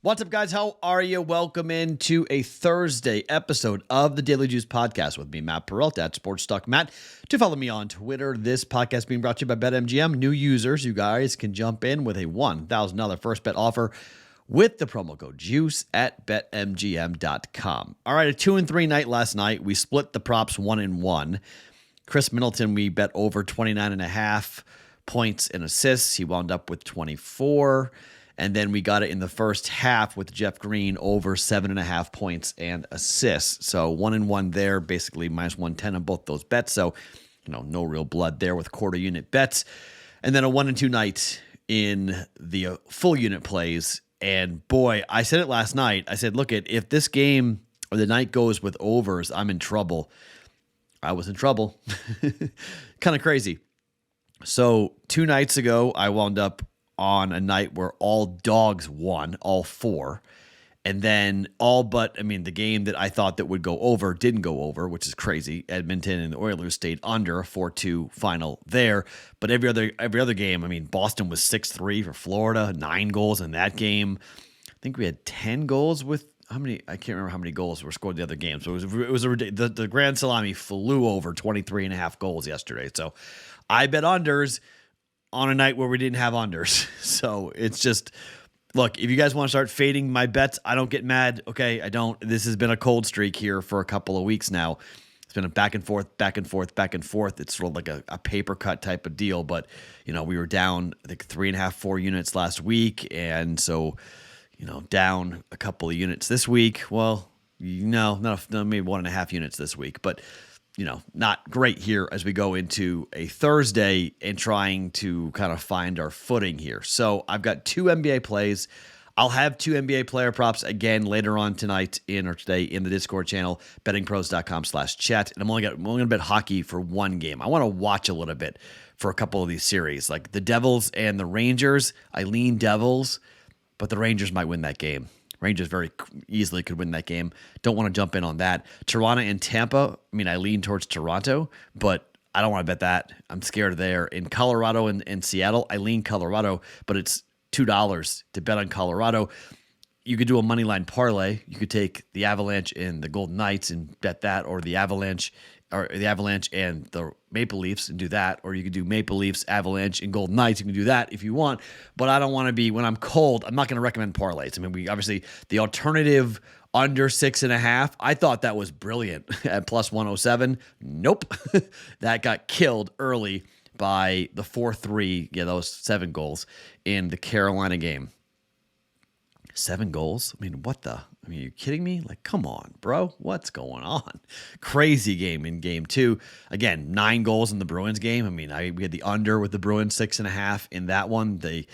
What's up, guys? How are you? Welcome into a Thursday episode of the Daily Juice Podcast with me, Matt Perrault at Sports Talk Matt. To follow me on Twitter, this podcast being brought to you by BetMGM. New users, you guys can jump in with a $1,000 first bet offer with the promo code JUICE at betmgm.com. All right, a 2-3 night last night. We split the props 1-1. Chris Middleton, we bet over 29.5 points and assists. He wound up with 24. And then we got it in the first half with Jeff Green over 7.5 points and assists. So 1-1 there, basically minus 110 on both those bets. So, no real blood there with quarter unit bets. And then a 1-2 night in the full unit plays. And boy, I said it last night. I said, look, if this game or the night goes with overs, I'm in trouble. I was in trouble. Kind of crazy. So 2 nights ago, I wound up on a night where all dogs won, all 4. And then the game that I thought that would go over didn't go over, which is crazy. Edmonton and the Oilers stayed under, a 4-2 final there. But every other game, Boston was 6-3 for Florida, 9 goals in that game. I think we had 10 goals with how many? I can't remember how many goals were scored in the other games. So it was the Grand Salami flew over 23.5 goals yesterday. So I bet unders on a night where we didn't have unders. So it's just, look, if you guys want to start fading my bets, I don't get mad. Okay, I don't. This has been a cold streak here for a couple of weeks now. It's been a back and forth, back and forth, back and forth. It's sort of like a paper cut type of deal. But, we were down, I think, 3.5, 4 units last week. And so, down a couple of units this week. Well, maybe 1.5 units this week. But, not great here as we go into a Thursday and trying to kind of find our footing here. So I've got 2 NBA plays. I'll have 2 NBA player props again later on tonight or today in the Discord channel, bettingpros.com/chat. And I'm only going to bet hockey for 1 game. I want to watch a little bit for a couple of these series, like the Devils and the Rangers. I lean Devils, but the Rangers might win that game. Rangers very easily could win that game. Don't want to jump in on that. Toronto and Tampa, I lean towards Toronto, but I don't want to bet that. I'm scared there. In Colorado and Seattle, I lean Colorado, but it's $2 to bet on Colorado. You could do a money line parlay. You could take the Avalanche and the Golden Knights and bet that, or the Avalanche and the Maple Leafs and do that, or you could do Maple Leafs, Avalanche, and Golden Knights. You can do that if you want, but I don't want to be, when I'm cold, I'm not going to recommend parlays. We obviously, the alternative under 6.5, I thought that was brilliant at plus 107. Nope. That got killed early by the 4-3, those 7 goals in the Carolina game. 7 goals? Are you kidding me? Come on, bro. What's going on? Crazy game in game 2. Again, 9 goals in the Bruins game. We had the under with the Bruins, 6.5 in that one. The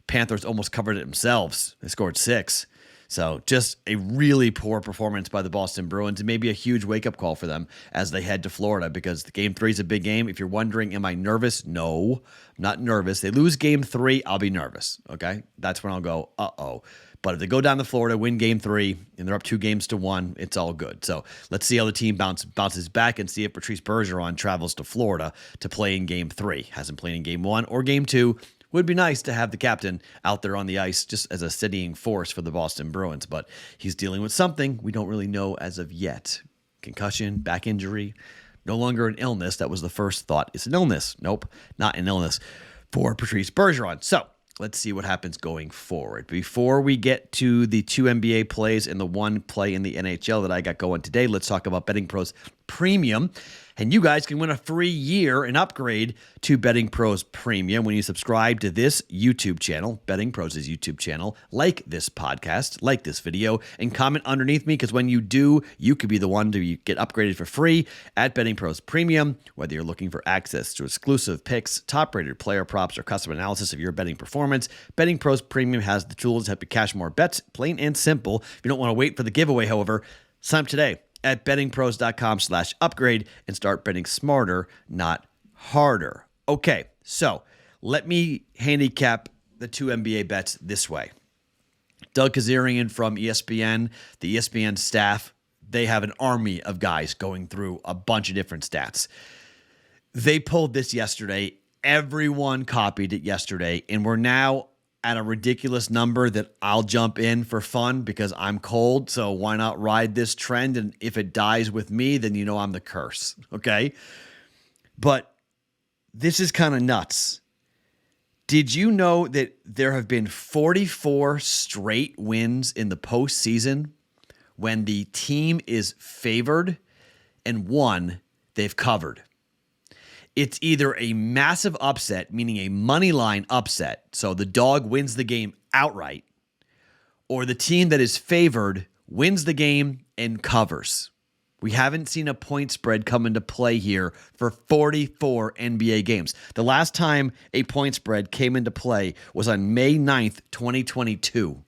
Panthers almost covered it themselves. They scored 6. So just a really poor performance by the Boston Bruins, and maybe a huge wake-up call for them as they head to Florida, because the game 3 is a big game. If you're wondering, am I nervous? No, I'm not nervous. They lose game 3, I'll be nervous, okay? That's when I'll go, uh-oh. But if they go down to Florida, win game 3, and they're up 2-1, it's all good. So let's see how the team bounces back and see if Patrice Bergeron travels to Florida to play in game 3. Hasn't played in game 1 or game 2. Would be nice to have the captain out there on the ice just as a steadying force for the Boston Bruins, but he's dealing with something we don't really know as of yet. Concussion, back injury, no longer an illness. That was the first thought. It's an illness. Nope, not an illness for Patrice Bergeron. So let's see what happens going forward. Before we get to the 2 NBA plays and the 1 play in the NHL that I got going today, let's talk about Betting Pros Premium. And you guys can win a free year and upgrade to Betting Pros Premium when you subscribe to this YouTube channel, Betting Pros' YouTube channel, like this podcast, like this video, and comment underneath me, because when you do, you could be the one to get upgraded for free at Betting Pros Premium. Whether you're looking for access to exclusive picks, top-rated player props, or custom analysis of your betting performance, Betting Pros Premium has the tools to help you cash more bets, plain and simple. If you don't want to wait for the giveaway, however, sign up today at bettingpros.com/upgrade and start betting smarter, not harder. Okay, so let me handicap the 2 NBA bets this way. Doug Kazarian from ESPN, the ESPN staff, they have an army of guys going through a bunch of different stats. They pulled this yesterday. Everyone copied it yesterday, and we're now at a ridiculous number that I'll jump in for fun because I'm cold. So why not ride this trend? And if it dies with me, then you know I'm the curse. Okay. But this is kind of nuts. Did you know that there have been 44 straight wins in the postseason when the team is favored and one they've covered? It's either a massive upset, meaning a money line upset, so the dog wins the game outright, or the team that is favored wins the game and covers. We haven't seen a point spread come into play here for 44 NBA games. The last time a point spread came into play was on May 9th, 2022.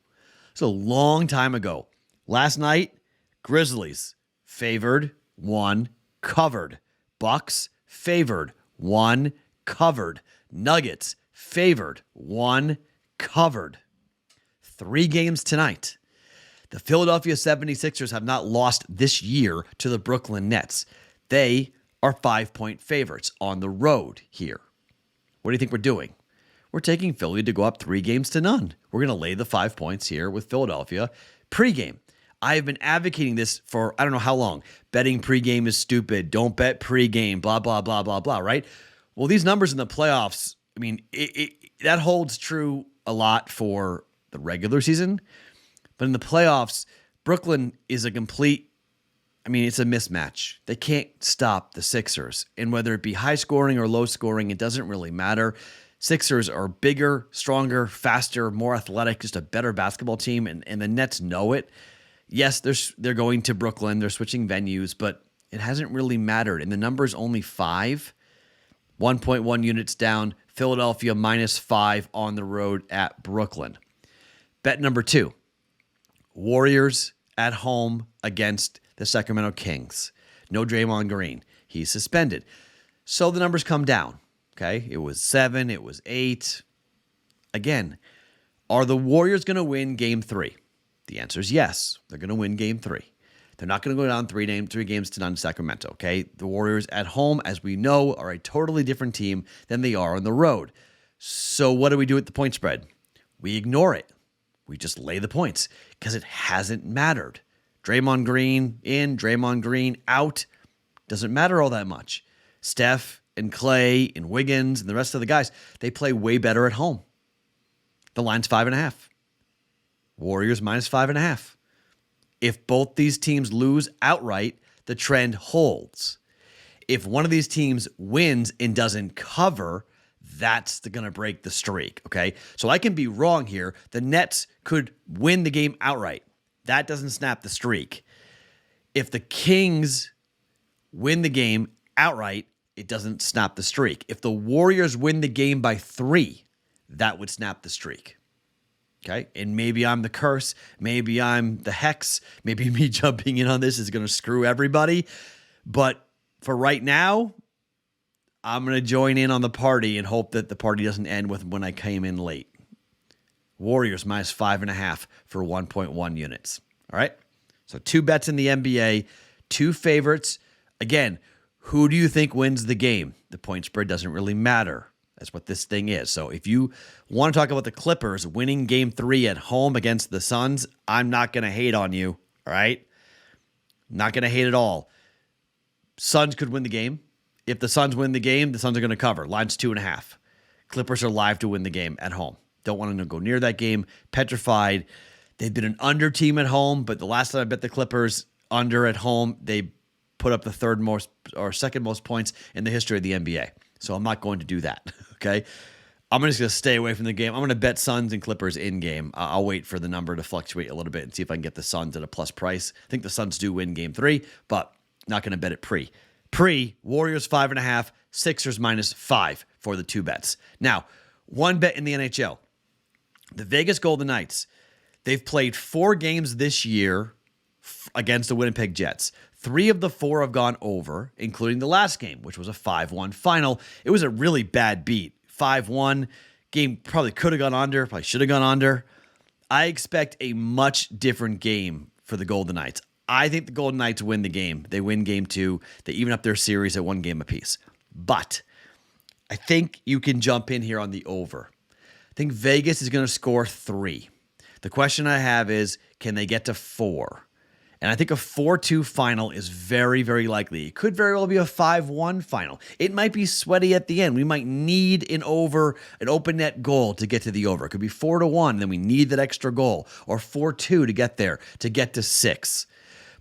It's a long time ago. Last night, Grizzlies favored, won, covered. Bucks favored, won, covered. Nuggets favored, won, covered. 3 games tonight. The Philadelphia 76ers have not lost this year to the Brooklyn Nets. They are 5-point favorites on the road here. What do you think we're doing? We're taking Philly to go up 3-0. We're going to lay the 5 points here with Philadelphia. Pregame. I have been advocating this for I don't know how long. Betting pregame is stupid. Don't bet pregame, blah, blah, blah, blah, blah, right? Well, these numbers in the playoffs, I mean, that holds true a lot for the regular season. But in the playoffs, Brooklyn is it's a mismatch. They can't stop the Sixers. And whether it be high scoring or low scoring, it doesn't really matter. Sixers are bigger, stronger, faster, more athletic, just a better basketball team. And the Nets know it. Yes, they're going to Brooklyn. They're switching venues, but it hasn't really mattered. And the number's only 5, 1.1 units down. Philadelphia -5 on the road at Brooklyn. Bet number 2, Warriors at home against the Sacramento Kings. No Draymond Green. He's suspended. So the numbers come down. Okay, it was 7. It was 8. Again, are the Warriors going to win Game 3? The answer is yes. They're going to win Game 3. They're not going to go down 3 games to none to Sacramento, okay? The Warriors at home, as we know, are a totally different team than they are on the road. So what do we do with the point spread? We ignore it. We just lay the points because it hasn't mattered. Draymond Green in, Draymond Green out. Doesn't matter all that much. Steph and Clay and Wiggins and the rest of the guys, they play way better at home. The line's 5.5. Warriors -5.5. If both these teams lose outright, the trend holds. If one of these teams wins and doesn't cover, that's going to break the streak, okay? So I can be wrong here. The Nets could win the game outright. That doesn't snap the streak. If the Kings win the game outright, it doesn't snap the streak. If the Warriors win the game by 3, that would snap the streak. Okay, and maybe I'm the curse, maybe I'm the hex, maybe me jumping in on this is going to screw everybody. But for right now, I'm going to join in on the party and hope that the party doesn't end with when I came in late. Warriors -5.5 for 1.1 units. All right, so 2 bets in the NBA, 2 favorites. Again, who do you think wins the game? The point spread doesn't really matter. That's what this thing is. So if you want to talk about the Clippers winning Game 3 at home against the Suns, I'm not going to hate on you, all right? Not going to hate at all. Suns could win the game. If the Suns win the game, the Suns are going to cover. Line's 2.5. Clippers are live to win the game at home. Don't want to go near that game. Petrified. They've been an under team at home, but the last time I bet the Clippers under at home, they put up the third most or second most points in the history of the NBA. So I'm not going to do that, okay? I'm just going to stay away from the game. I'm going to bet Suns and Clippers in game. I'll wait for the number to fluctuate a little bit and see if I can get the Suns at a plus price. I think the Suns do win Game 3, but not going to bet it pre. Warriors 5.5, Sixers -5 for the 2 bets. Now, 1 bet in the NHL. The Vegas Golden Knights, they've played 4 games this year against the Winnipeg Jets. 3 of the 4 have gone over, including the last game, which was a 5-1 final. It was a really bad beat. 5-1. Game probably could have gone under, probably should have gone under. I expect a much different game for the Golden Knights. I think the Golden Knights win the game. They win Game 2. They even up their series at 1 game apiece. But I think you can jump in here on the over. I think Vegas is going to score 3. The question I have is, can they get to 4? And I think a 4-2 final is very, very likely. It could very well be a 5-1 final. It might be sweaty at the end. We might need an open net goal to get to the over. It could be 4-1, then we need that extra goal, or 4-2 to get there, to get to 6.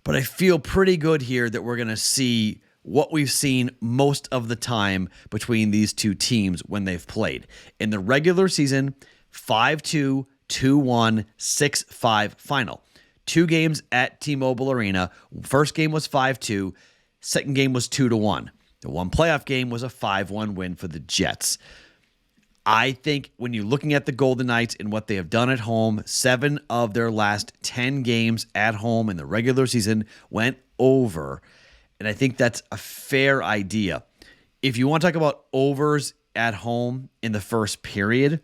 But I feel pretty good here that we're going to see what we've seen most of the time between these two teams when they've played. In the regular season, 5-2, 2-1, 6-5 final. 2 games at T-Mobile Arena. First game was 5-2. Second game was 2-1. The one playoff game was a 5-1 win for the Jets. I think when you're looking at the Golden Knights and what they have done at home, 7 of their last 10 games at home in the regular season went over. And I think that's a fair idea. If you want to talk about overs at home in the first period,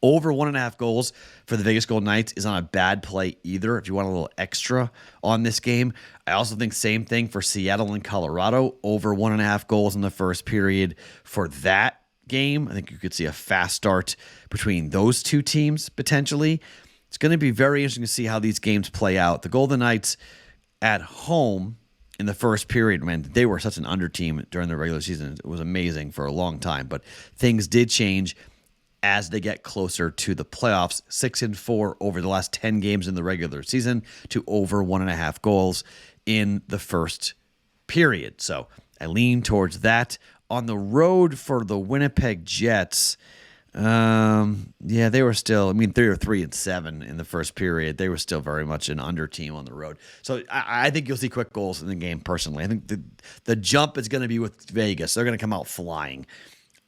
over 1.5 goals for the Vegas Golden Knights is on a bad play either, if you want a little extra on this game. I also think same thing for Seattle and Colorado, over 1.5 goals in the first period for that game. I think you could see a fast start between those two teams potentially. It's going to be very interesting to see how these games play out. The Golden Knights at home in the first period, man, they were such an under team during the regular season. It was amazing for a long time, but things did change as they get closer to the playoffs. 6-4 over the last 10 games in the regular season to over 1.5 goals in the first period. So I lean towards that. On the road for the Winnipeg Jets, they were still, they were 3-7 in the first period. They were still very much an under team on the road. So I think you'll see quick goals in the game personally. I think the jump is going to be with Vegas. They're going to come out flying.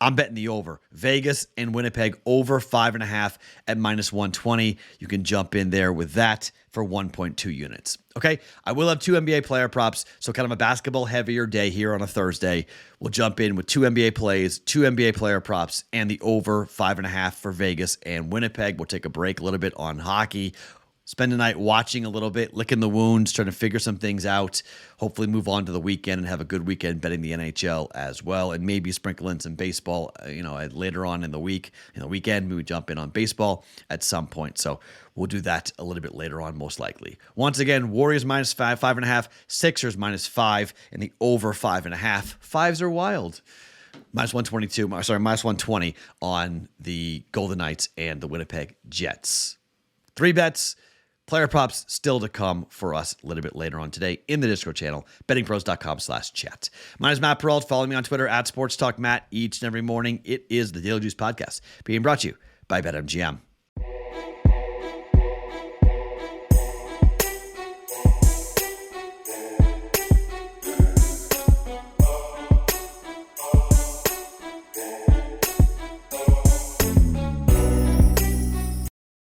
I'm betting the over. Vegas and Winnipeg over 5.5 at -120. You can jump in there with that for 1.2 units. Okay, I will have 2 NBA player props, so kind of a basketball heavier day here on a Thursday. We'll jump in with 2 NBA plays, 2 NBA player props, and the over 5.5 for Vegas and Winnipeg. We'll take a break a little bit on hockey. Spend the night watching a little bit, licking the wounds, trying to figure some things out. Hopefully move on to the weekend and have a good weekend betting the NHL as well, and maybe sprinkle in some baseball, later on in the week. In the weekend, we would jump in on baseball at some point. So we'll do that a little bit later on, most likely. Once again, Warriors -5, 5.5, Sixers -5, and the over 5.5. Fives are wild. -120 on the Golden Knights and the Winnipeg Jets. 3 bets. Player props still to come for us a little bit later on today in the Discord channel, bettingpros.com/chat. My name is Matt Perrault. Follow me on Twitter @SportsTalkMatt each and every morning. It is the Daily Juice Podcast being brought to you by BetMGM.